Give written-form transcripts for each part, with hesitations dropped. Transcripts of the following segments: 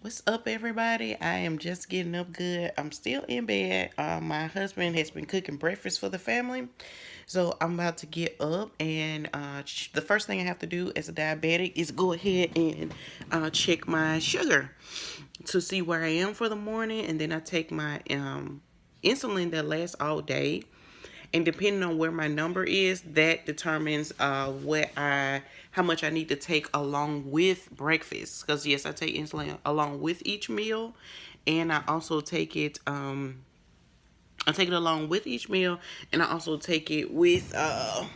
What's up, everybody? I am just getting up good. I'm still in bed. My husband has been cooking breakfast for the family. So I'm about to get up, and the first thing I have to do as a diabetic is go ahead and check my sugar to see where I am for the morning. And then I take my insulin that lasts all day. And depending on where my number is, that determines how much I need to take along with breakfast. Because yes, I take insulin along with each meal, and I also take it I take it along with each meal, and I also take it with a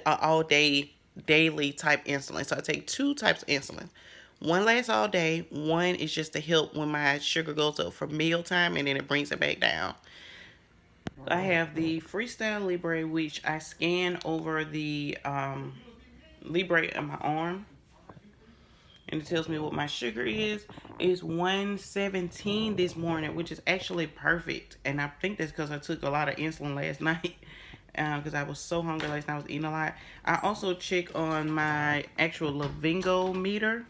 all day daily type insulin. So I take two types of insulin. One lasts all day. One is just to help when my sugar goes up for mealtime, and then it brings it back down. I have the Freestyle Libre, which I scan over the Libre on my arm, and it tells me what my sugar is. It's 117 this morning, which is actually perfect. And I think that's because I took a lot of insulin last night because I was so hungry last night. I was eating a lot. I also check on my actual Lavingo meter.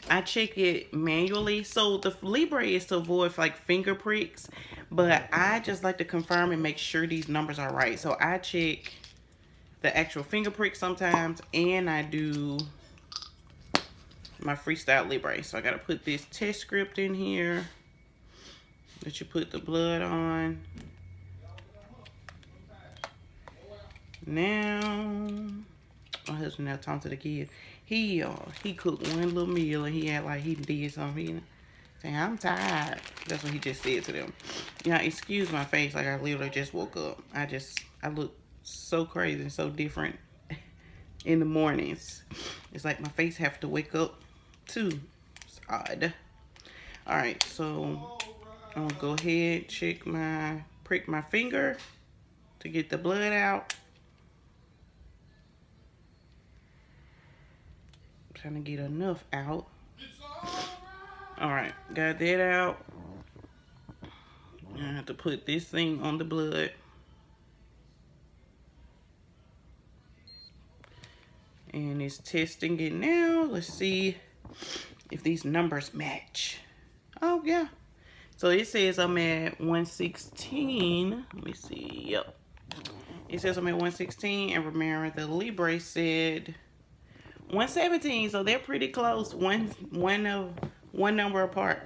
I check it manually. So the Libre is to avoid like finger pricks, but I just like to confirm and make sure these numbers are right. So I check the actual finger prick sometimes, and I do my Freestyle Libre. So I got to put this test script in here that you put the blood on. Now, my husband now talking to the kid. He cooked one little meal, and he had like he did something. Saying, I'm tired. That's what he just said to them. Yeah, excuse my face. Like, I literally just woke up. I look so crazy and so different in the mornings. It's like my face have to wake up too. It's odd. Alright, so I'm gonna go ahead, prick my finger to get the blood out. I'm trying to get enough out. Alright, got that out. I have to put this thing on the blood. And it's testing it now. Let's see if these numbers match. Oh, yeah. So it says I'm at 116. Let me see. Yep. It says I'm at 116. And remember, the Libre said 117. So they're pretty close. One number apart.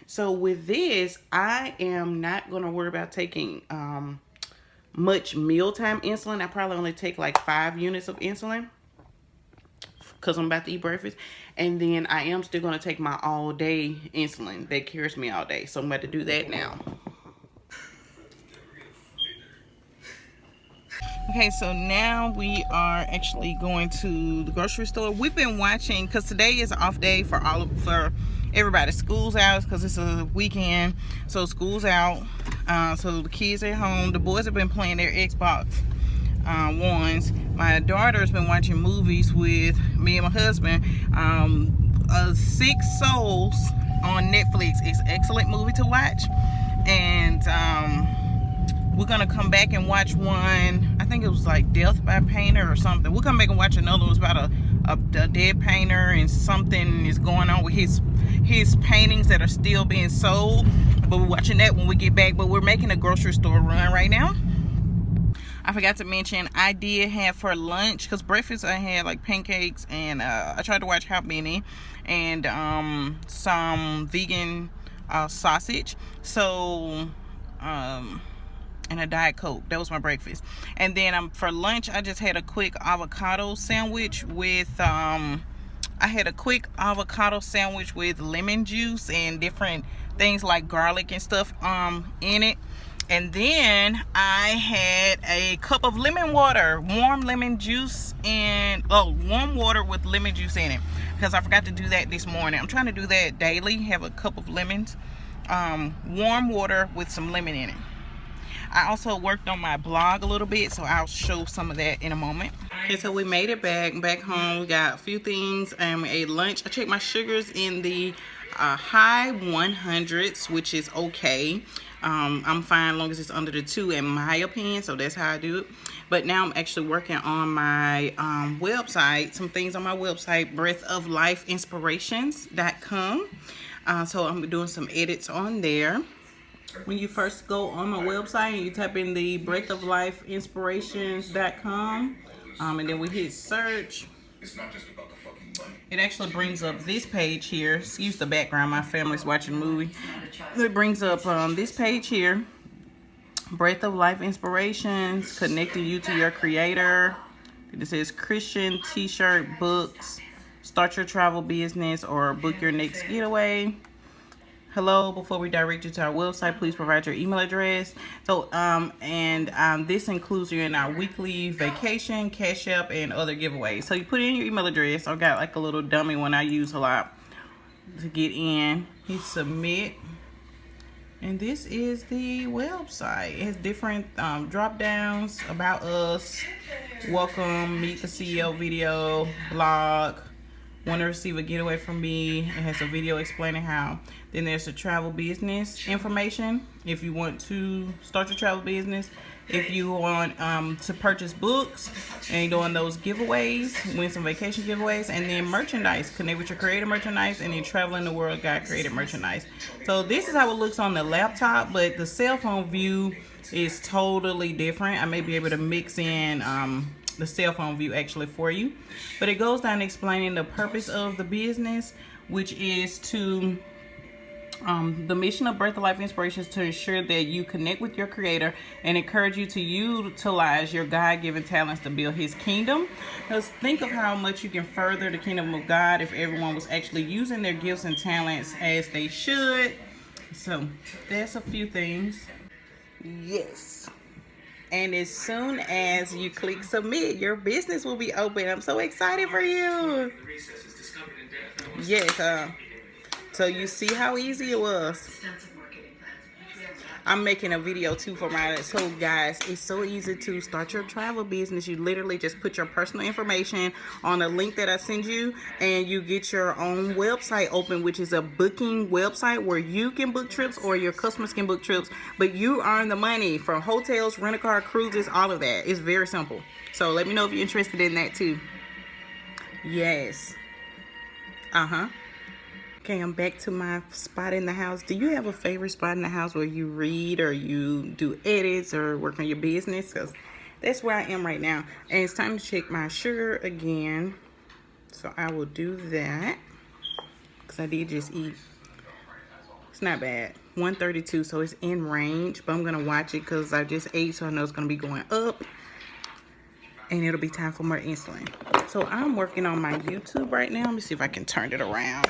So with this, I am not going to worry about taking much mealtime insulin. I probably only take like 5 units of insulin because I'm about to eat breakfast. And then I am still going to take my all day insulin that carries me all day. So I'm about to do that now. Okay, so now we are actually going to the grocery store. We've been watching, because today is an off day for everybody. School's out because it's a weekend, so school's out. So the kids are home. The boys have been playing their Xbox Ones. My daughter's been watching movies with me and my husband. Six Souls on Netflix. It's an excellent movie to watch, and we're gonna come back and watch one. I think it was like Death by Painter or something. We'll come back and watch another one. It's about a dead painter, and something is going on with his paintings that are still being sold. But we're watching that when we get back. But we're making a grocery store run right now. I forgot to mention, I did have for lunch, because breakfast I had like pancakes, and I tried to watch how many, and some vegan sausage. So and a Diet Coke. That was my breakfast. And then for lunch, I just had a quick avocado sandwich with lemon juice and different things like garlic and stuff in it. And then I had a cup of lemon water, warm lemon juice, warm water with lemon juice in it, because I forgot to do that this morning. I'm trying to do that daily, have a cup of lemons, warm water with some lemon in it. I also worked on my blog a little bit, so I'll show some of that in a moment. Okay, so we made it back home. We got a few things and we ate lunch. I checked my sugars in the high 100s, which is okay. I'm fine as long as it's under the 2 in my opinion, so that's how I do it. But now I'm actually working on my website, some things on my website, breathoflifeinspirations.com. So I'm doing some edits on there. When you first go on my website and you type in the breathoflifeinspirations.com, and then we hit search, it actually brings up this page here. Excuse the background, my family's watching a movie. It brings up this page here, Breath of Life Inspirations, connecting you to your creator. It says Christian t-shirt, books, start your travel business, or book your next getaway. Hello, before we direct you to our website, please provide your email address. So, this includes you in our weekly vacation, Cash App, and other giveaways. So you put in your email address. I've got like a little dummy one I use a lot to get in. Hit submit. And this is the website. It has different drop downs, about us, welcome, meet the CEO video, blog, want to receive a getaway from me. It has a video explaining how. Then there's the travel business information if you want to start your travel business. If you want to purchase books and doing those giveaways, win some vacation giveaways, and then merchandise, connect with your creative merchandise, and then traveling the world got creative merchandise. So this is how it looks on the laptop, but the cell phone view is totally different. I may be able to mix in the cell phone view actually for you, but it goes down explaining the purpose of the business, which is to the mission of Breath of Life Inspirations to ensure that you connect with your creator and encourage you to utilize your God-given talents to build his kingdom. Because think of how much you can further the kingdom of God if everyone was actually using their gifts and talents as they should. So that's a few things. Yes. And as soon as you click submit, your business will be open. I'm so excited for you. Yes. So you see how easy it was. I'm making a video too for my, so guys, it's so easy to start your travel business. You literally just put your personal information on a link that I send you, and you get your own website open, which is a booking website where you can book trips or your customers can book trips, but you earn the money from hotels, rent-a-car, cruises, all of that. It's very simple. So let me know if you're interested in that too. Yes. Okay, I'm back to my spot in the house. Do you have a favorite spot in the house where you read or you do edits or work on your business? Because that's where I am right now. And it's time to check my sugar again. So I will do that. Because I did just eat. It's not bad. 132, so it's in range. But I'm going to watch it because I just ate, so I know it's going to be going up. And it'll be time for more insulin. So I'm working on my YouTube right now. Let me see if I can turn it around.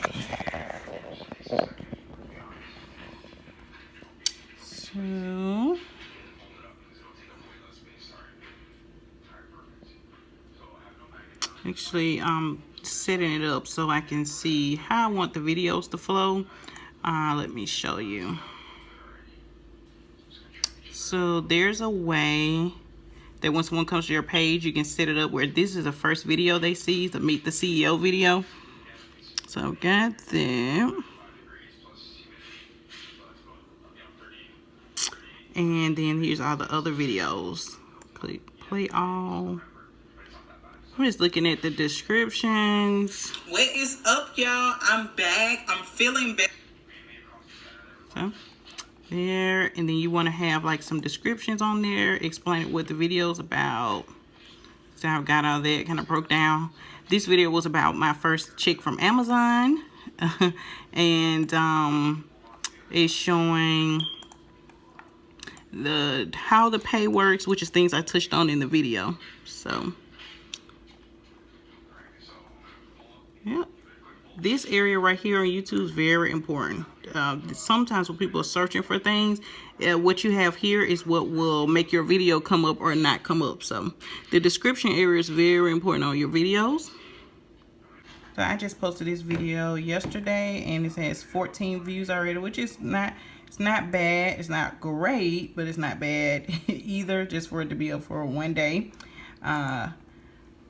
So actually I'm setting it up so I can see how I want the videos to flow. Let me show you. So there's a way that when someone comes to your page, you can set it up where this is the first video they see, the Meet the CEO video. So I've got that. And then here's all the other videos. Click play all. I'm just looking at the descriptions. What is up, y'all? I'm back. I'm feeling better. So there, and then you want to have like some descriptions on there explaining what the video is about. So I've got all that kind of broke down. This video was about my first check from Amazon. And it's showing how the pay works, which is things I touched on in the video. So yeah, this area right here on YouTube is very important. Sometimes when people are searching for things, what you have here is what will make your video come up or not come up. So the description area is very important on your videos. So I just posted this video yesterday and it has 14 views already, which is not, it's not bad. It's not great, but it's not bad either, just for it to be up for one day.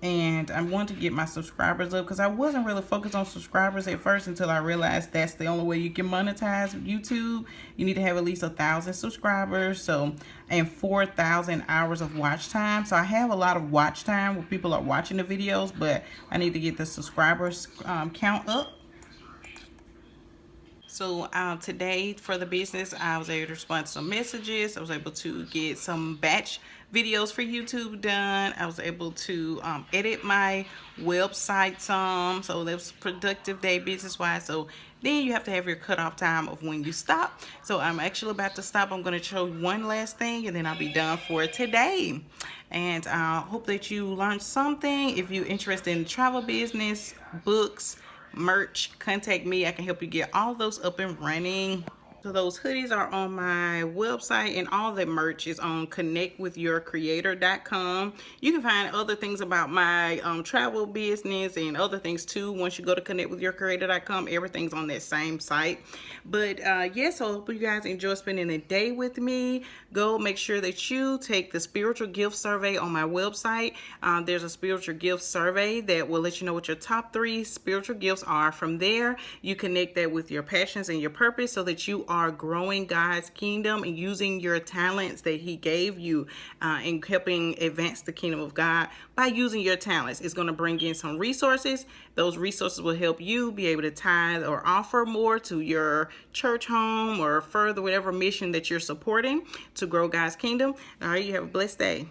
And I want to get my subscribers up because I wasn't really focused on subscribers at first until I realized that's the only way you can monetize YouTube. You need to have at least 1,000 subscribers, so, and 4,000 hours of watch time. So I have a lot of watch time where people are watching the videos, but I need to get the subscribers count up. So today for the business, I was able to respond to some messages. I was able to get some batch videos for YouTube done. I was able to edit my website some. So that was a productive day business-wise. So then you have to have your cutoff time of when you stop. So I'm actually about to stop. I'm going to show you one last thing and then I'll be done for today. And I hope that you learned something. If you're interested in travel business, books, merch, contact me. I can help you get all those up and running. So those hoodies are on my website, and all the merch is on connectwithyourcreator.com. You can find other things about my travel business and other things too. Once you go to connectwithyourcreator.com, everything's on that same site. But yes, so I hope you guys enjoy spending the day with me. Go make sure that you take the spiritual gift survey on my website. There's a spiritual gift survey that will let you know what your top 3 spiritual gifts are. From there, you connect that with your passions and your purpose so that you are growing God's kingdom and using your talents that He gave you and helping advance the kingdom of God by using your talents. It's going to bring in some resources. Those resources will help you be able to tithe or offer more to your church home or further whatever mission that you're supporting to grow God's kingdom. All right, you have a blessed day.